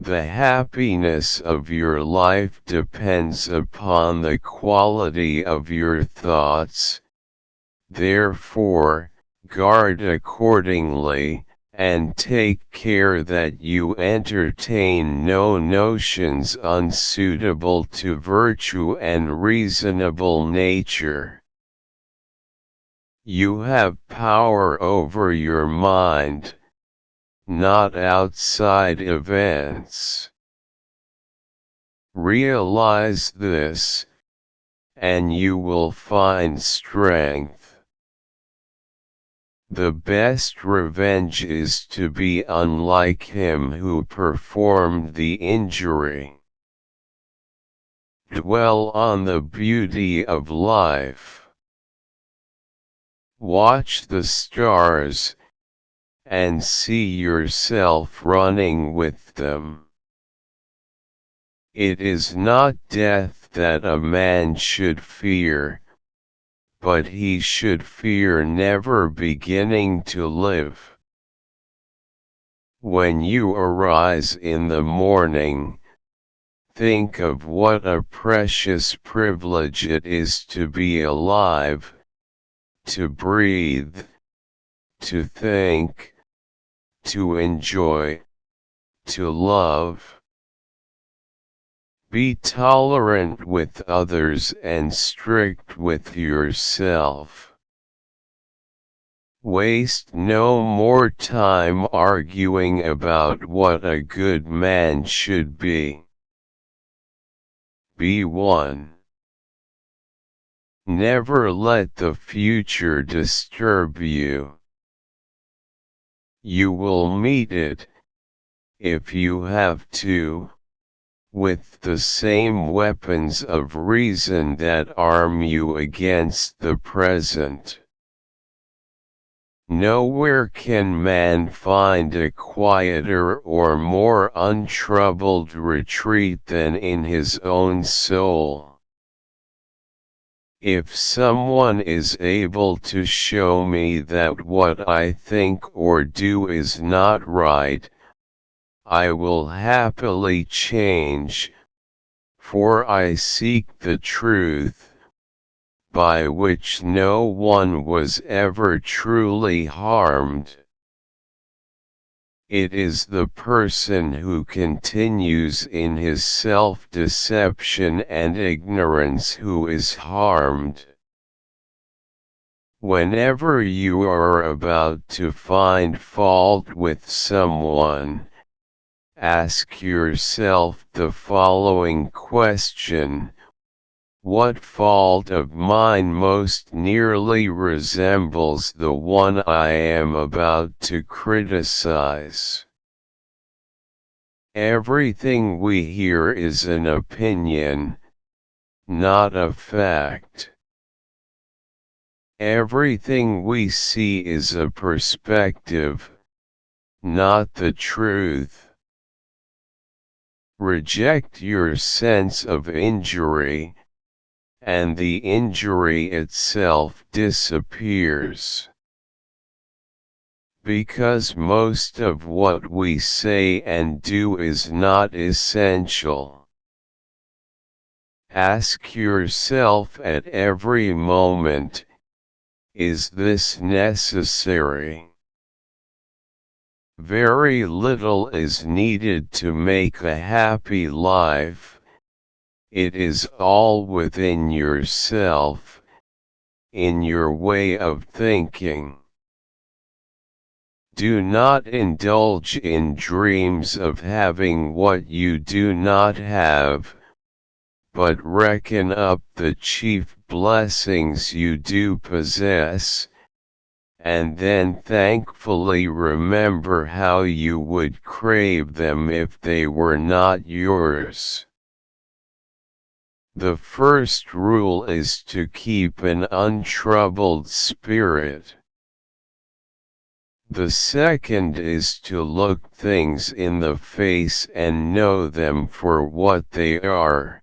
The happiness of your life depends upon the quality of your thoughts. Therefore, guard accordingly, and take care that you entertain no notions unsuitable to virtue and reasonable nature. You have power over your mind, not outside events. Realize this, and you will find strength. The best revenge is to be unlike him who performed the injury. Dwell on the beauty of life. Watch the stars, and see yourself running with them. It is not death that a man should fear, but he should fear never beginning to live. When you arise in the morning, think of what a precious privilege it is to be alive, to breathe, to think, to enjoy, to love. Be tolerant with others and strict with yourself. Waste no more time arguing about what a good man should be. Be one. Never let the future disturb you. You will meet it, if you have to, with the same weapons of reason that arm you against the present. Nowhere can man find a quieter or more untroubled retreat than in his own soul. If someone is able to show me that what I think or do is not right, I will happily change, for I seek the truth, by which no one was ever truly harmed. It is the person who continues in his self-deception and ignorance who is harmed. Whenever you are about to find fault with someone, ask yourself the following question: what fault of mine most nearly resembles the one I am about to criticize? Everything we hear is an opinion, not a fact. Everything we see is a perspective, not the truth. Reject your sense of injury, and the injury itself disappears. Because most of what we say and do is not essential. Ask yourself at every moment, is this necessary? Very little is needed to make a happy life. It is all within yourself, in your way of thinking. Do not indulge in dreams of having what you do not have, but reckon up the chief blessings you do possess, and then thankfully remember how you would crave them if they were not yours. The first rule is to keep an untroubled spirit. The second is to look things in the face and know them for what they are.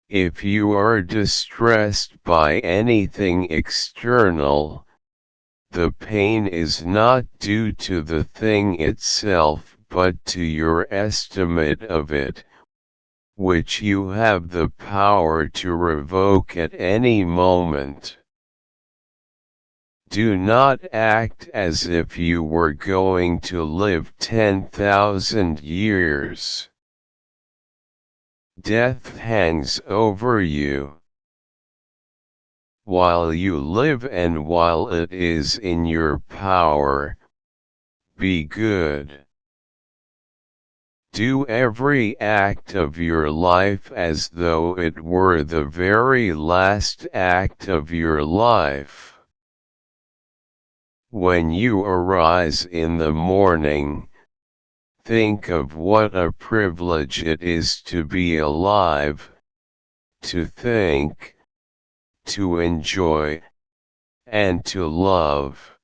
If you are distressed by anything external, the pain is not due to the thing itself but to your estimate of it, which you have the power to revoke at any moment. Do not act as if you were going to live 10,000 years. Death hangs over you. While you live and while it is in your power, be good. Do every act of your life as though it were the very last act of your life. When you arise in the morning, think of what a privilege it is to be alive, to think, to enjoy, and to love.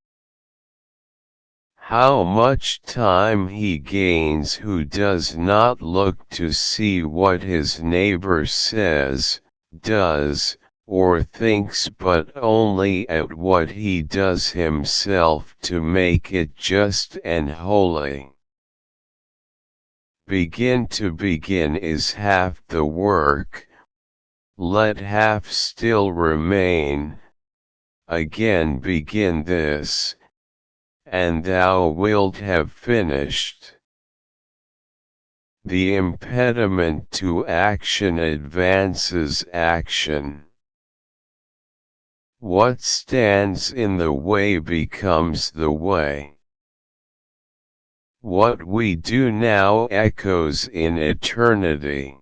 How much time he gains who does not look to see what his neighbor says, does, or thinks, but only at what he does himself to make it just and holy. Begin to begin is half the work, let half still remain. Again begin this, and thou wilt have finished. The impediment to action advances action. What stands in the way becomes the way. What we do now echoes in eternity.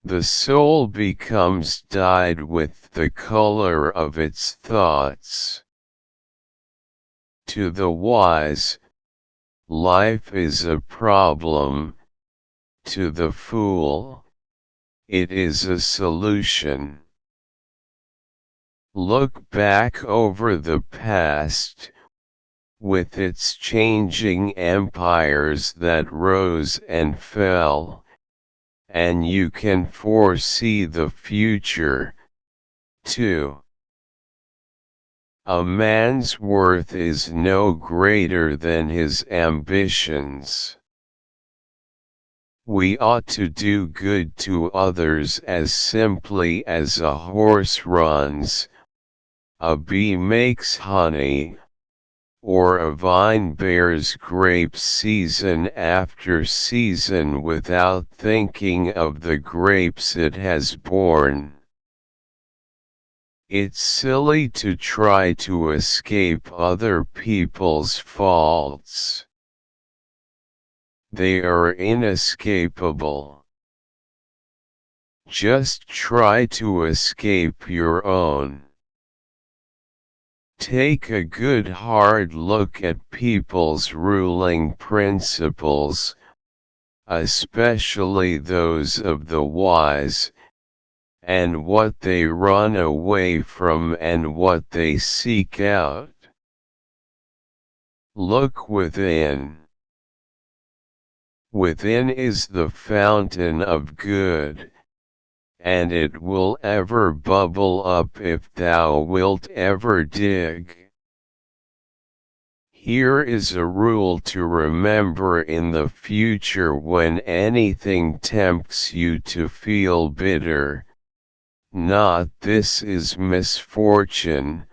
The soul becomes dyed with the color of its thoughts. To the wise, life is a problem. To the fool, it is a solution. Look back over the past, with its changing empires that rose and fell, and you can foresee the future, too. A man's worth is no greater than his ambitions. We ought to do good to others as simply as a horse runs, a bee makes honey, or a vine bears grapes season after season without thinking of the grapes it has borne. It's silly to try to escape other people's faults. They are inescapable. Just try to escape your own. Take a good hard look at people's ruling principles, especially those of the wise, and what they run away from and what they seek out. Look within. Within is the fountain of good, and it will ever bubble up if thou wilt ever dig. Here is a rule to remember in the future when anything tempts you to feel bitter. Not this is misfortune,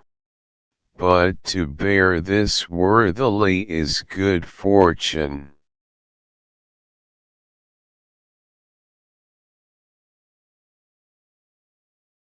but to bear this worthily is good fortune.